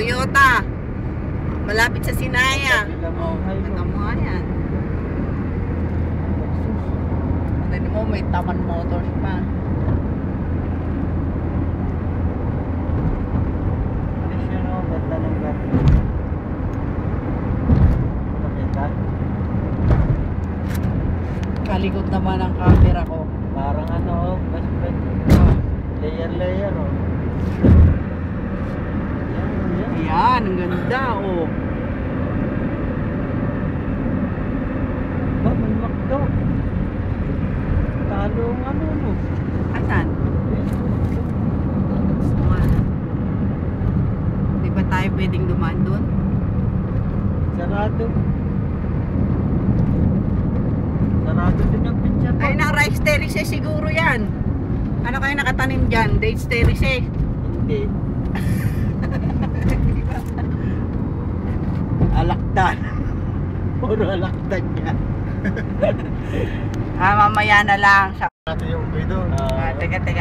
Toyota. Malapit sa Sinaya. Oh, ito mo nga yan. Tignan mo, may Taman Motors pa. Ganda ng ganda. Makita? Kalikot naman ang camera ko. Parang ano, best friend. Layer, oh. Ayan, ang ganda, oh. Ba, may makdo. Talo ang ano, no? Asan? Di ba tayo pwedeng dumaan doon? Sarado. Sarado din ang picture. Ay, na rice terrace siguro yan. Ano kayo nakatanim dyan? Dates terrace. Hindi. Alakdan. Puro alakdan niya. Mamaya na lang. Natin yung video. Teka.